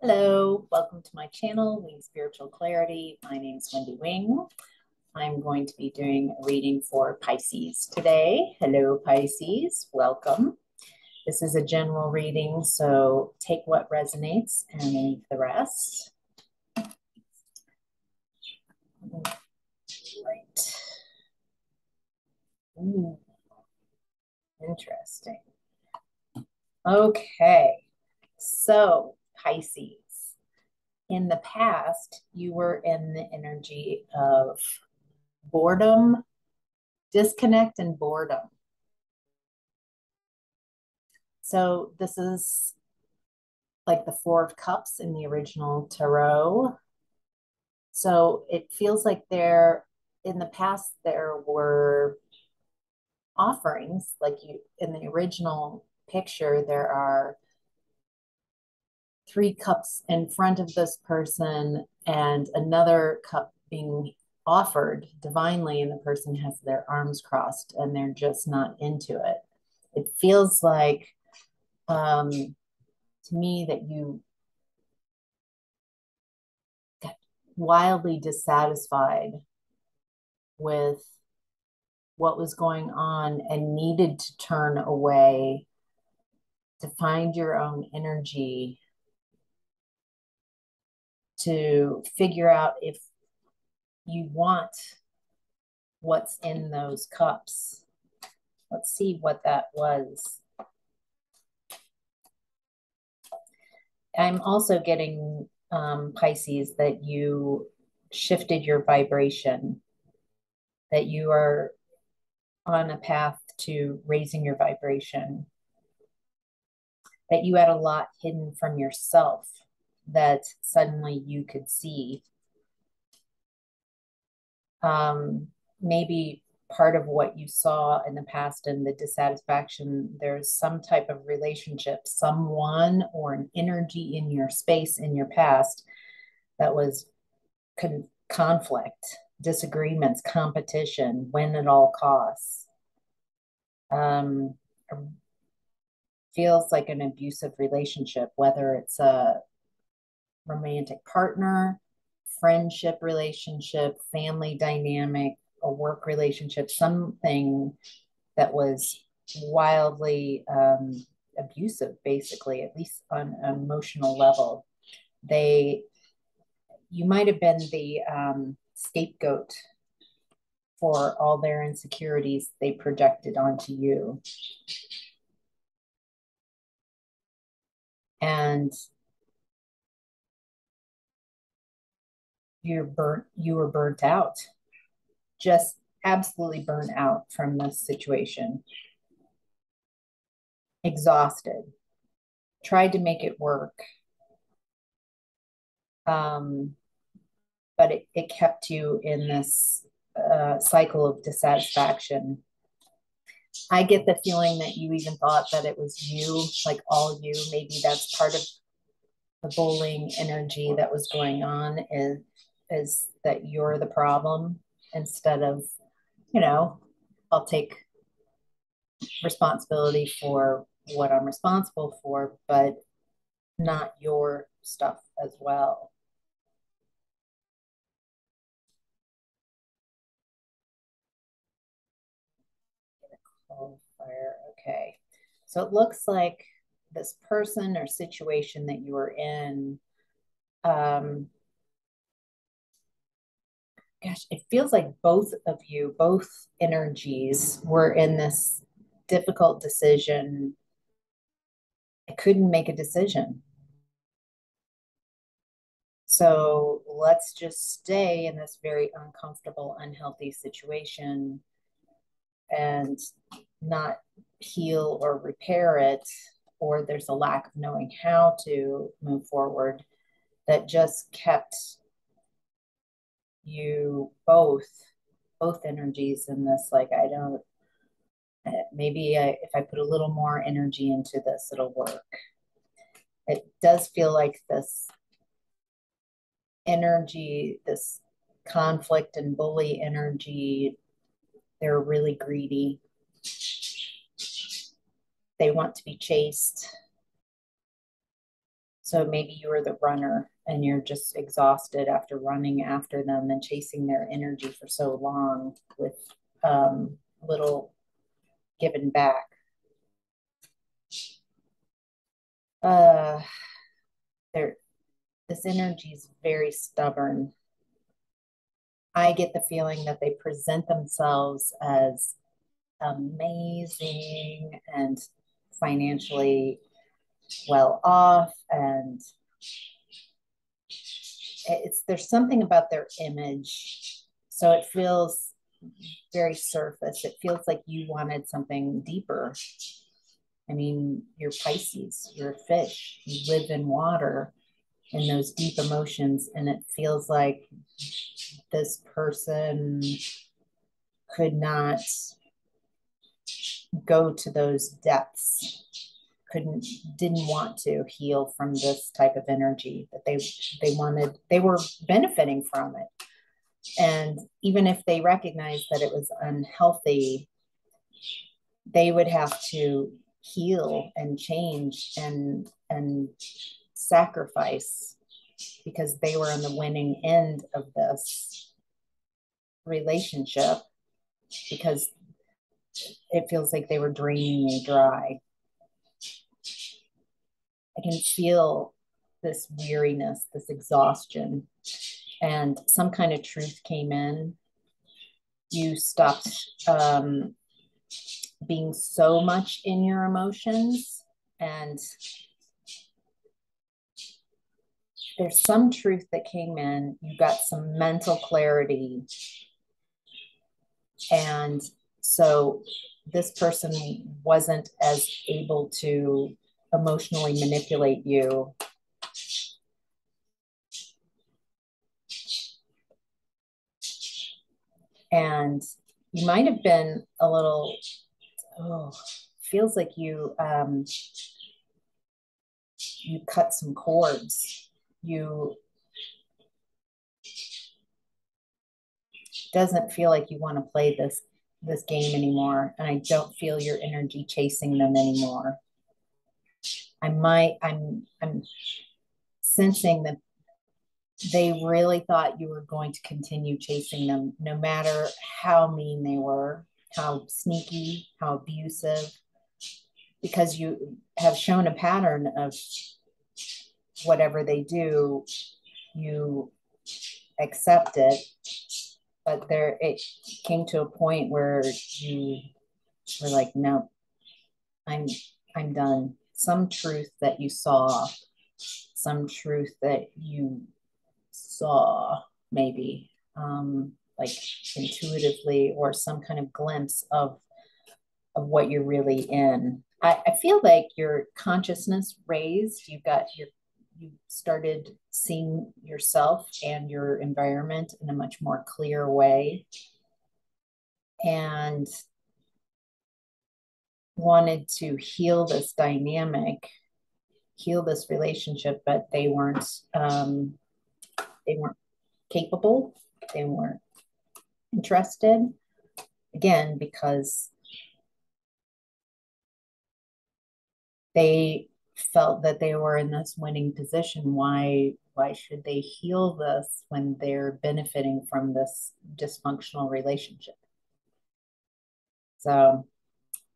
Hello, welcome to my channel, Wing Spiritual Clarity. My name is Wendy Wing. I'm going to be doing a reading for Pisces today. Hello, Pisces, welcome. This is a general reading, so take what resonates and leave the rest. Right. Ooh, interesting. Okay, so Pisces. In the past, you were in the energy of boredom, disconnect, and boredom. So this is like the Four of Cups in the original tarot. So it feels like in the past, there were offerings, like you in the original picture, there are three cups in front of this person and another cup being offered divinely, and the person has their arms crossed and they're just not into it. It feels like to me that you got wildly dissatisfied with what was going on and needed to turn away to find your own energy, to figure out if you want what's in those cups. Let's see what that was. I'm also getting Pisces, that you shifted your vibration, that you are on a path to raising your vibration, that you had a lot hidden from yourself that suddenly you could see. Maybe part of what you saw in the past and the dissatisfaction, there's some type of relationship, someone or an energy in your space in your past that was conflict, disagreements, competition, win at all costs. Feels like an abusive relationship, whether it's a romantic partner, friendship relationship, family dynamic, a work relationship, something that was wildly abusive, basically, at least on an emotional level. You might have been the scapegoat for all their insecurities they projected onto you. And you were burnt out, just absolutely burnt out from this situation, exhausted, tried to make it work, but it kept you in this cycle of dissatisfaction. I get the feeling that you even thought that it was you, like all you. Maybe that's part of the bullying energy that was going on, is that you're the problem, instead of, I'll take responsibility for what I'm responsible for, but not your stuff as well. Fire. Okay. So it looks like this person or situation that you were in, gosh, it feels like both of you, both energies were in this difficult decision. I couldn't make a decision. So let's just stay in this very uncomfortable, unhealthy situation and not heal or repair it, or there's a lack of knowing how to move forward, that just kept you both energies in this, like, I don't, maybe if I put a little more energy into this, it'll work. It does feel like this energy, this conflict and bully energy, they're really greedy. They want to be chased. So maybe you were the runner and you're just exhausted after running after them and chasing their energy for so long with little given back. Uh, there, this energy is very stubborn. I get the feeling that they present themselves as amazing and financially well off, and there's something about their image, so it feels very surface. It feels like you wanted something deeper. I mean, you're Pisces, you're a fish, you live in water in those deep emotions, and it feels like this person could not go to those depths, didn't want to heal from this type of energy, that they were benefiting from it. And even if they recognized that it was unhealthy, they would have to heal and change and sacrifice, because they were on the winning end of this relationship, because it feels like they were draining you dry. I can feel this weariness, this exhaustion, and some kind of truth came in. You stopped being so much in your emotions, and there's some truth that came in. You got some mental clarity, and so this person wasn't as able to emotionally manipulate you. And you might have been a little, feels like you cut some cords. You doesn't feel like you want to play this game anymore, and I don't feel your energy chasing them anymore. I'm sensing that they really thought you were going to continue chasing them, no matter how mean they were, how sneaky, how abusive, because you have shown a pattern of whatever they do, you accept it. But it came to a point where you were like, no, I'm done. Some truth that you saw, some truth that you saw, maybe like intuitively, or some kind of glimpse of what you're really in. I feel like your consciousness raised. You started seeing yourself and your environment in a much more clear way, and wanted to heal this dynamic, heal this relationship, but they weren't capable, they weren't interested, again, because they felt that they were in this winning position. Why should they heal this when they're benefiting from this dysfunctional relationship? So,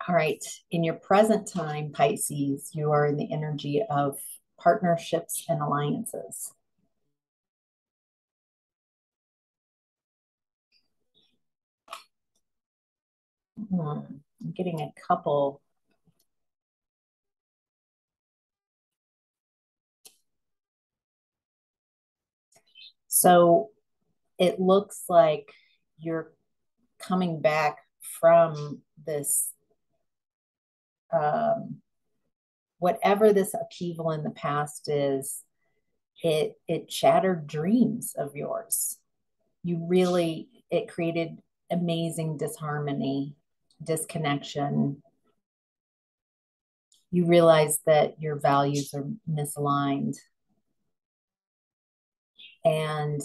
all right, in your present time, Pisces, you are in the energy of partnerships and alliances. I'm getting a couple. So it looks like you're coming back from this, whatever this upheaval in the past is. It shattered dreams of yours. It created amazing disharmony, disconnection. You realize that your values are misaligned, and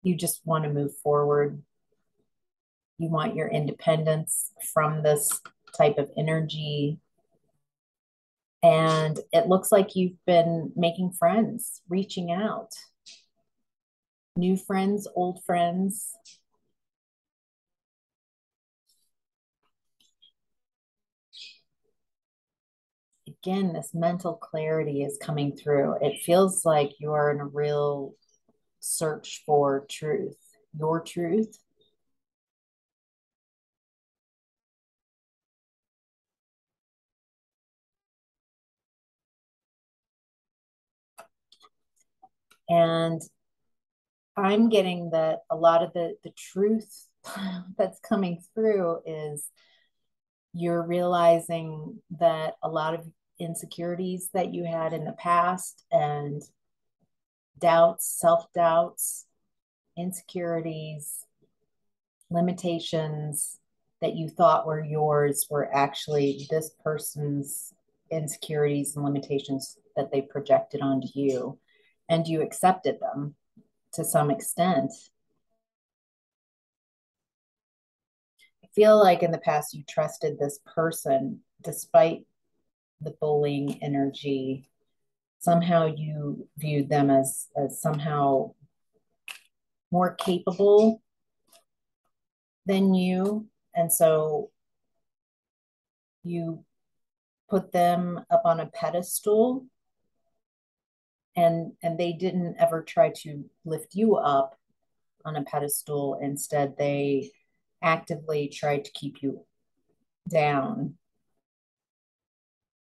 you just want to move forward. You want your independence from this type of energy. And it looks like you've been making friends, reaching out, new friends, old friends. Again, this mental clarity is coming through. It feels like you're in a real search for truth, your truth. And I'm getting that a lot of the truth that's coming through is you're realizing that a lot of insecurities that you had in the past and doubts, self doubts, insecurities, limitations that you thought were yours were actually this person's insecurities and limitations that they projected onto you. And you accepted them to some extent. I feel like in the past you trusted this person despite the bullying energy. Somehow you viewed them as somehow more capable than you. And so you put them up on a pedestal, and they didn't ever try to lift you up on a pedestal. Instead, they actively tried to keep you down.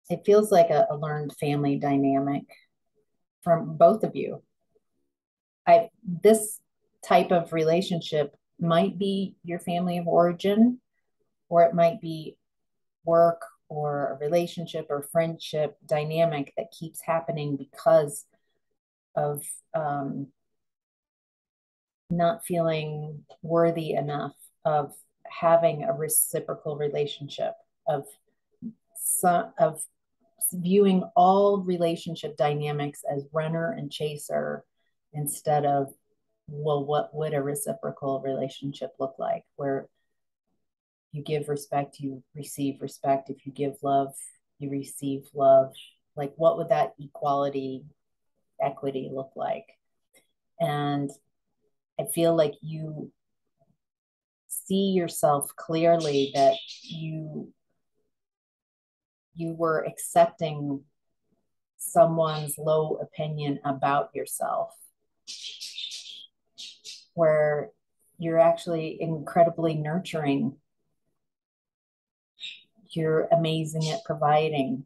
It feels like a learned family dynamic from both of you. I This type of relationship might be your family of origin, or it might be work or a relationship or friendship dynamic that keeps happening because of not feeling worthy enough of having a reciprocal relationship, of of viewing all relationship dynamics as runner and chaser instead of, well, what would a reciprocal relationship look like, where you give respect, you receive respect. If you give love, you receive love. Like, what would that equality, equity look like? And I feel like you see yourself clearly that you were accepting someone's low opinion about yourself, where you're actually incredibly nurturing. You're amazing at providing.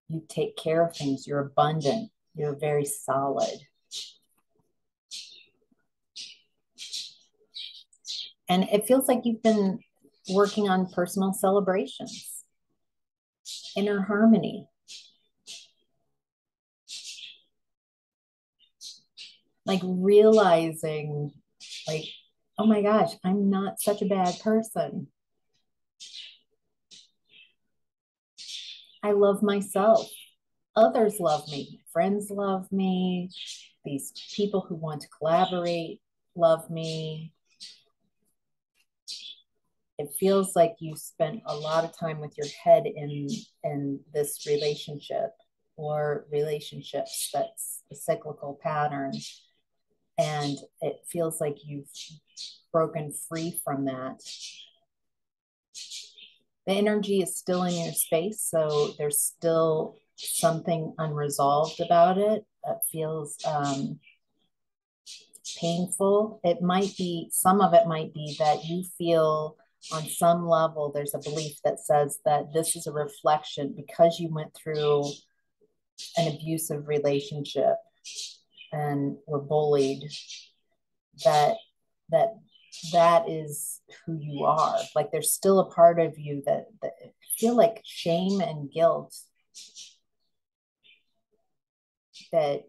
You take care of things. You're abundant. You're very solid. And it feels like you've been working on personal celebrations, inner harmony, like realizing, like, oh my gosh, I'm not such a bad person. I love myself. Others love me. Friends love me. These people who want to collaborate love me. It feels like you spent a lot of time with your head in this relationship or relationships that's a cyclical pattern. And it feels like you've broken free from that. The energy is still in your space, so there's still something unresolved about it. It feels painful. It might be, some of it might be that you feel on some level there's a belief that says that this is a reflection because you went through an abusive relationship and were bullied, that that that is who you are. Like, there's still a part of you that feel like shame and guilt that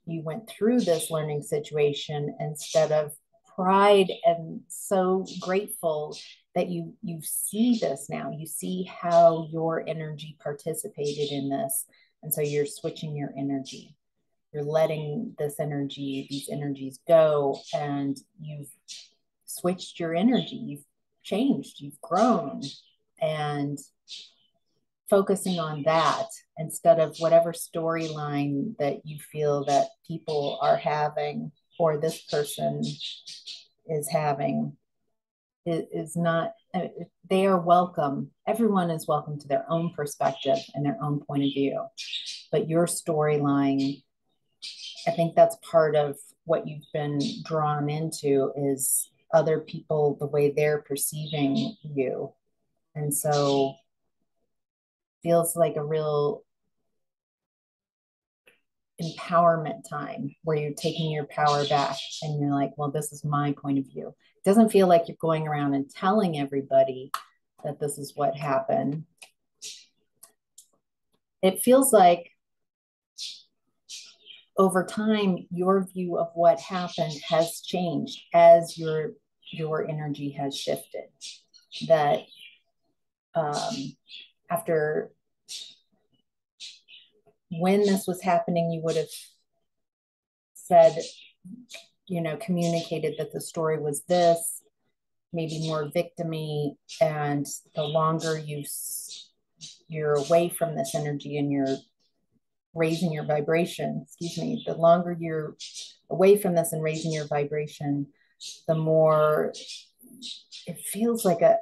you went through this learning situation, instead of pride and so grateful that you see this now. You see how your energy participated in this, and so you're switching your energy. You're letting this energy, these energies go, and you've switched your energy. You've changed, you've grown. And focusing on that instead of whatever storyline that you feel that people are having or this person is having is not, they are welcome. Everyone is welcome to their own perspective and their own point of view. But your storyline, I think that's part of what you've been drawn into is other people, the way they're perceiving you. And so feels like a real empowerment time where you're taking your power back and you're like, well, this is my point of view. It doesn't feel like you're going around and telling everybody that this is what happened. It feels like over time, your view of what happened has changed as your energy has shifted. That after when this was happening, you would have said, you know, communicated that the story was this, maybe more victim-y, and the longer you're away from this energy and you're raising your vibration, excuse me, the longer you're away from this and raising your vibration, the more it feels like a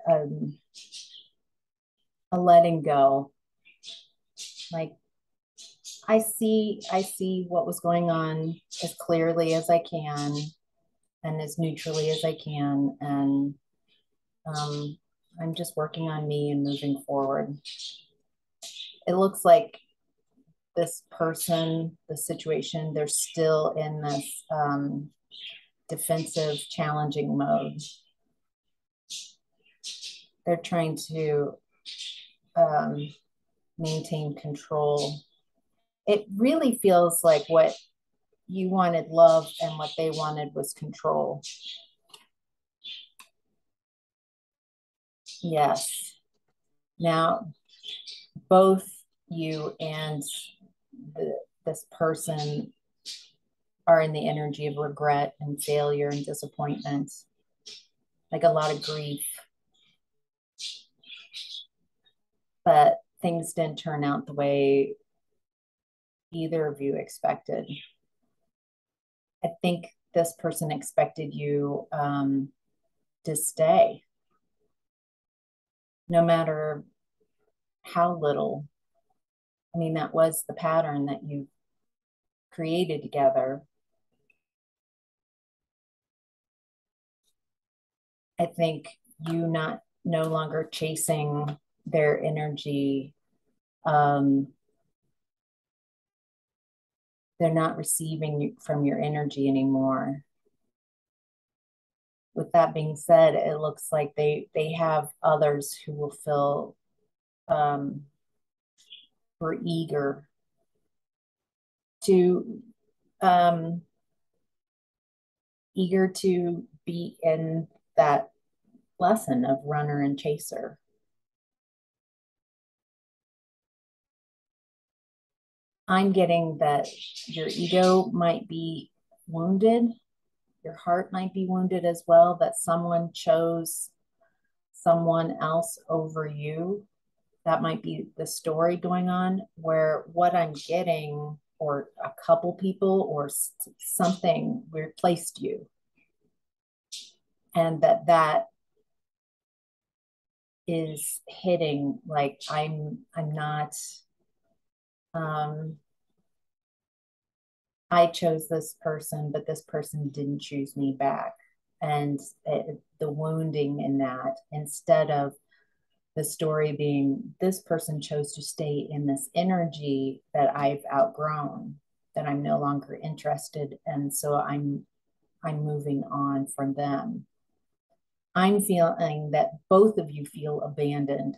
letting go. Like I see what was going on as clearly as I can and as neutrally as I can. And I'm just working on me and moving forward. It looks like this person, the situation, they're still in this defensive, challenging mode. They're trying to maintain control. It really feels like what you wanted love and what they wanted was control. Yes. Now, both you and this person are in the energy of regret and failure and disappointment, like a lot of grief. But things didn't turn out the way either of you expected. I think this person expected you to stay, no matter how little. I mean, that was the pattern that you created together. I think you no longer chasing their energy. They're not receiving from your energy anymore. With that being said, it looks like they have others who will feel were eager to be in that lesson of runner and chaser. I'm getting that your ego might be wounded, your heart might be wounded as well, that someone chose someone else over you. That might be the story going on, where what I'm getting, or a couple people or something replaced you. And that is hitting, like I'm not, I chose this person, but this person didn't choose me back. And the wounding in that, instead of the story being this person chose to stay in this energy that I've outgrown, that I'm no longer interested. And so I'm moving on from them. I'm feeling that both of you feel abandoned,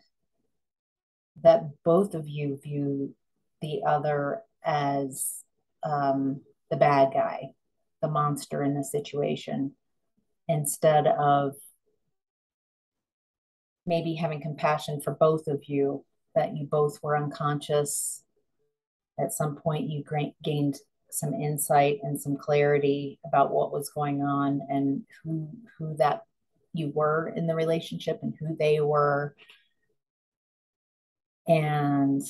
that both of you view the other as the bad guy, the monster in the situation, instead of maybe having compassion for both of you, that you both were unconscious. At some point, you gained some insight and some clarity about what was going on and who that you were in the relationship and who they were. And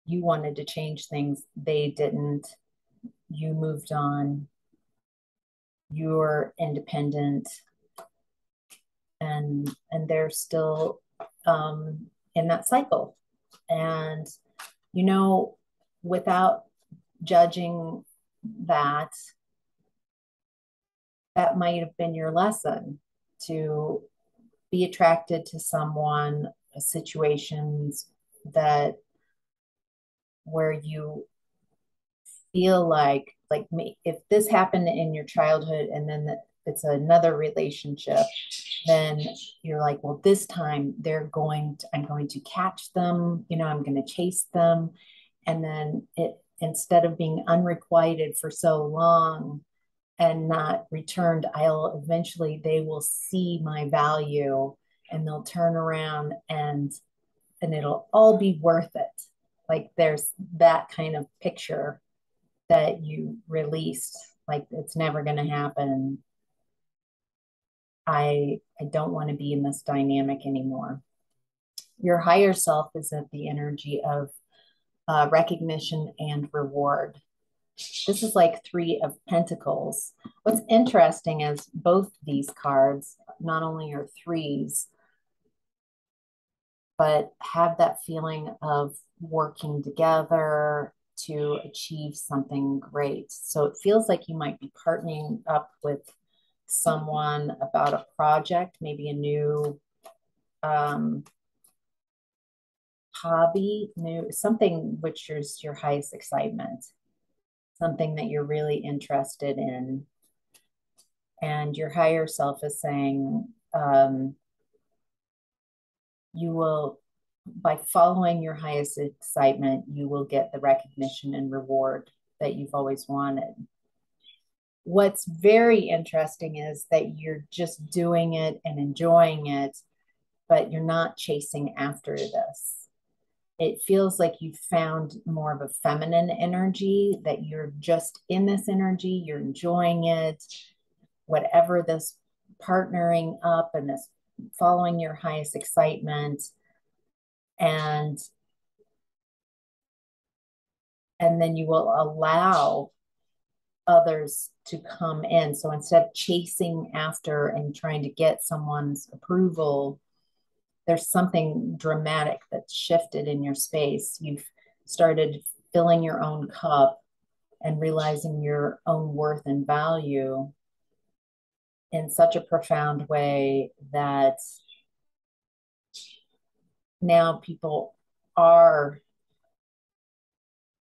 you wanted to change things. They didn't. You moved on. You're independent, and they're still in that cycle. And you know, without judging that, that might have been your lesson, to be attracted to someone, situations that where you feel like me, if this happened in your childhood and then it's another relationship, then you're like, well, this time I'm going to catch them, you know, I'm going to chase them. And then instead of being unrequited for so long and not returned, they will see my value, and they'll turn around and it'll all be worth it. Like there's that kind of picture that you released, like it's never going to happen. I don't want to be in this dynamic anymore. Your higher self is at the energy of recognition and reward. This is like Three of Pentacles. What's interesting is both these cards not only are threes, but have that feeling of working together to achieve something great. So it feels like you might be partnering up with someone about a project, maybe a new hobby, new something which is your highest excitement, something that you're really interested in. And your higher self is saying, you will, by following your highest excitement, you will get the recognition and reward that you've always wanted. What's very interesting is that you're just doing it and enjoying it, but you're not chasing after this. It feels like you found more of a feminine energy, that you're just in this energy, you're enjoying it, whatever this partnering up and this following your highest excitement. And then you will allow others to come in. So instead of chasing after and trying to get someone's approval, there's something dramatic that's shifted in your space. You've started filling your own cup and realizing your own worth and value in such a profound way that now people are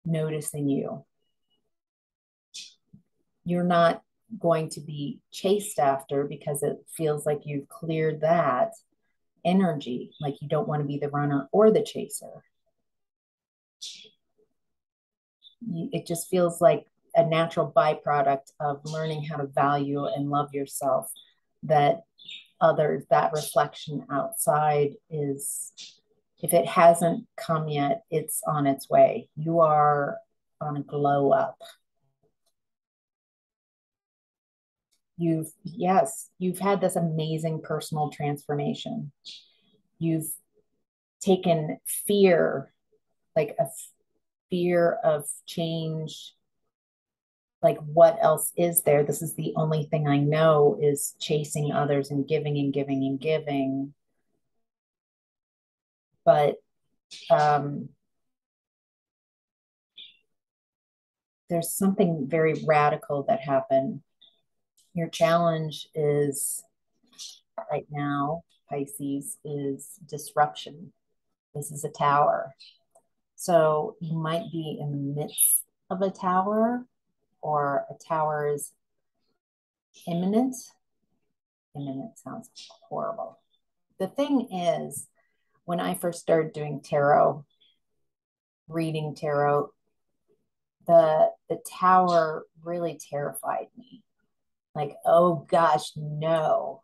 noticing you. You're not going to be chased after because it feels like you've cleared that energy, like you don't want to be the runner or the chaser. It just feels like a natural byproduct of learning how to value and love yourself, that others, that reflection outside is, if it hasn't come yet, it's on its way. You are on a glow up. You've had this amazing personal transformation. You've taken fear, like a fear of change, like what else is there? This is the only thing I know, is chasing others and giving and giving and giving. But there's something very radical that happened. Your challenge is right now, Pisces, is disruption. This is a tower. So you might be in the midst of a tower, or a tower is imminent. Imminent sounds horrible. The thing is, when I first started doing tarot, reading tarot, the tower really terrified me. Like, oh gosh, no.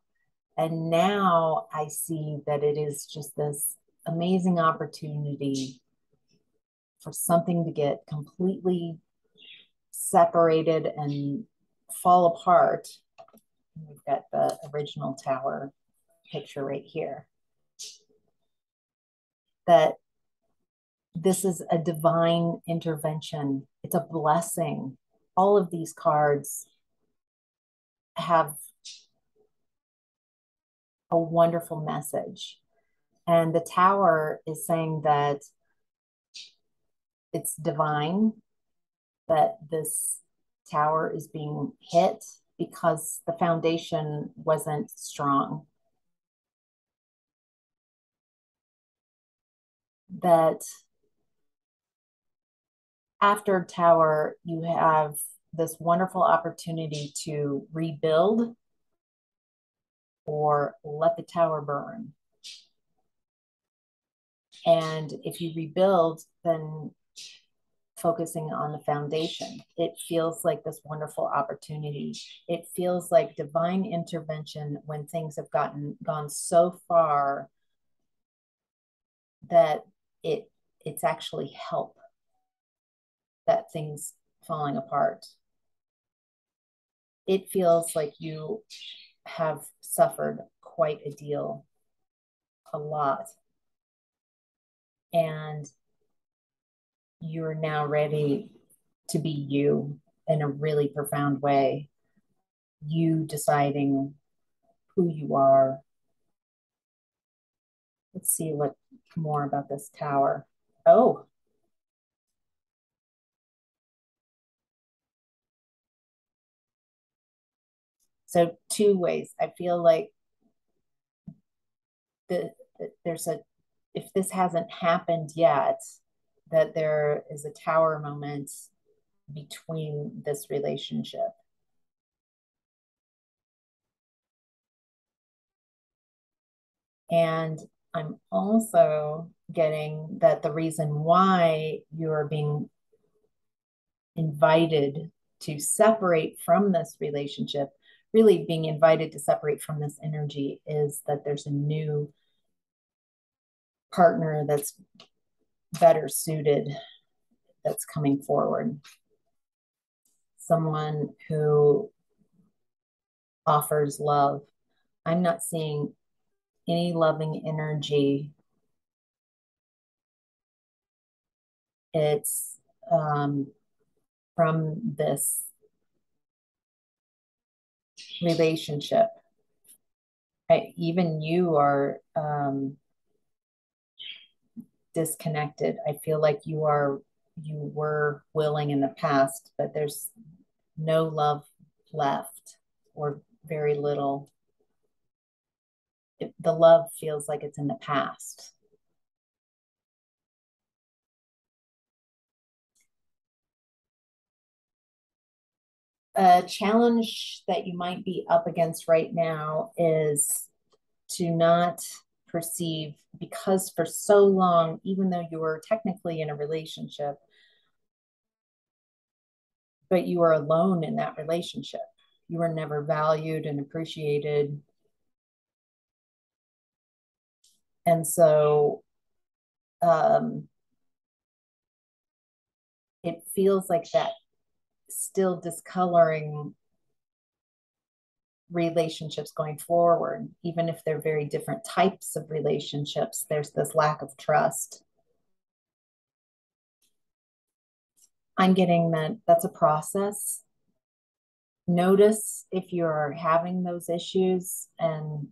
And now I see that it is just this amazing opportunity for something to get completely separated and fall apart. We've got the original tower picture right here. That this is a divine intervention. It's a blessing. All of these cards have a wonderful message. And the Tower is saying that it's divine, that this tower is being hit because the foundation wasn't strong. That after Tower, you have this wonderful opportunity to rebuild or let the tower burn. And if you rebuild, then focusing on the foundation, it feels like this wonderful opportunity. It feels like divine intervention when things have gone so far that it's actually help that things falling apart. It feels like you have suffered quite a deal, a lot. And you're now ready to be you in a really profound way. You deciding who you are. Let's see what more about this tower. Oh. So two ways. I feel like there's a, if this hasn't happened yet, that there is a tower moment between this relationship. And I'm also getting that the reason why you're being invited to separate from this relationship, really being invited to separate from this energy, is that there's a new partner that's better suited that's coming forward. Someone who offers love. I'm not seeing any loving energy. It's from this relationship. Even you are disconnected. I feel like you were willing in the past, but there's no love left, or very little. The love feels like it's in the past. A challenge that you might be up against right now is to not perceive, because for so long, even though you were technically in a relationship, but you were alone in that relationship. You were never valued and appreciated. And so it feels like that still discoloring relationships going forward, even if they're very different types of relationships. There's this lack of trust. I'm getting that that's a process. Notice if you're having those issues, and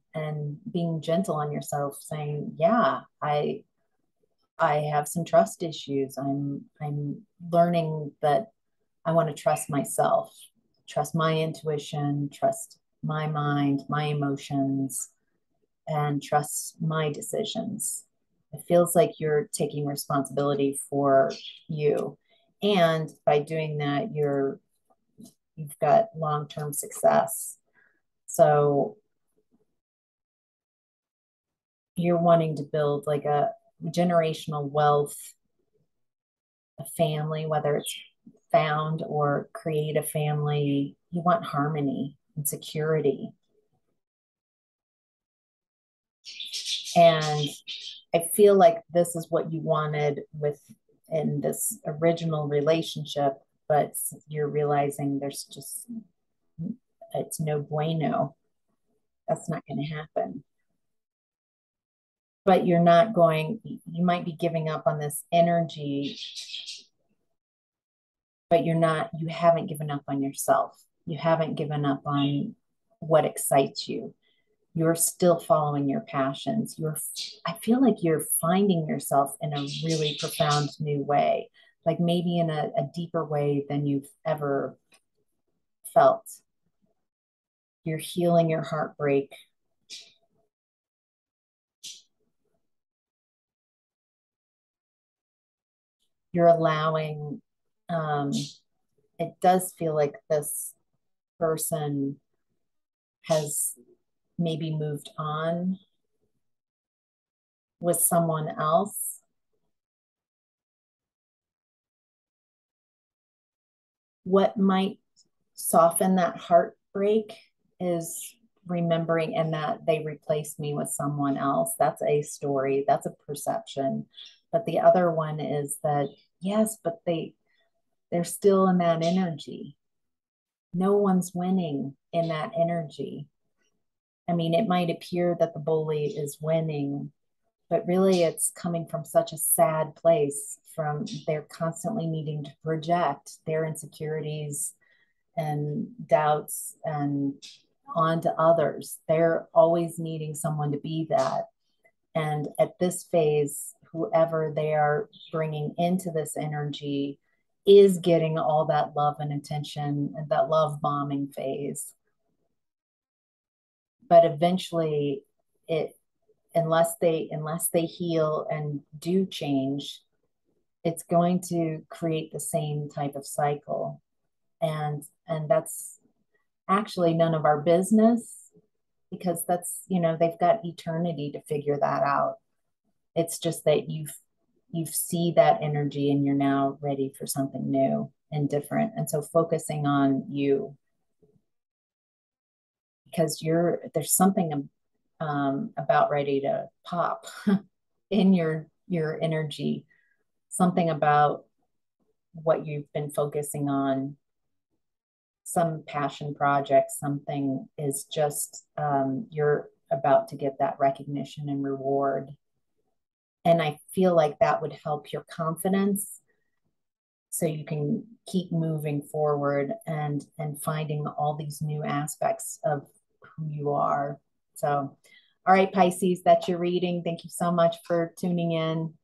being gentle on yourself, saying, yeah, I have some trust issues. I'm learning that I want to trust myself, trust my intuition, trust my mind, my emotions, and trust my decisions. It feels like you're taking responsibility for you. And by doing that, you've got long-term success. So you're wanting to build like a generational wealth, a family, whether it's found or create a family. You want harmony and security. And I feel like this is what you wanted in this original relationship, but you're realizing it's no bueno. That's not going to happen. but you're not going, you might be giving up on this energy, but you haven't given up on yourself. You haven't given up on what excites you. You're still following your passions. I feel like you're finding yourself in a really profound new way, like maybe in a deeper way than you've ever felt. You're healing your heartbreak. You're allowing, it does feel like this person has maybe moved on with someone else. What might soften that heartbreak is remembering and that they replaced me with someone else. That's a story, that's a perception. But the other one is that, yes, but they're still in that energy. No one's winning in that energy. I mean, it might appear that the bully is winning, but really it's coming from such a sad place. From they're constantly needing to project their insecurities and doubts and onto others. They're always needing someone to be that. And at this phase, whoever they are bringing into this energy is getting all that love and attention and that love bombing phase. But eventually it unless they heal and do change, it's going to create the same type of cycle. And that's actually none of our business, because that's, they've got eternity to figure that out. It's just that you see that energy and you're now ready for something new and different. And so focusing on you, because there's something about ready to pop in your energy, something about what you've been focusing on, some passion project, something is just you're about to get that recognition and reward. And I feel like that would help your confidence so you can keep moving forward and finding all these new aspects of who you are. So, all right, Pisces, that's your reading. Thank you so much for tuning in.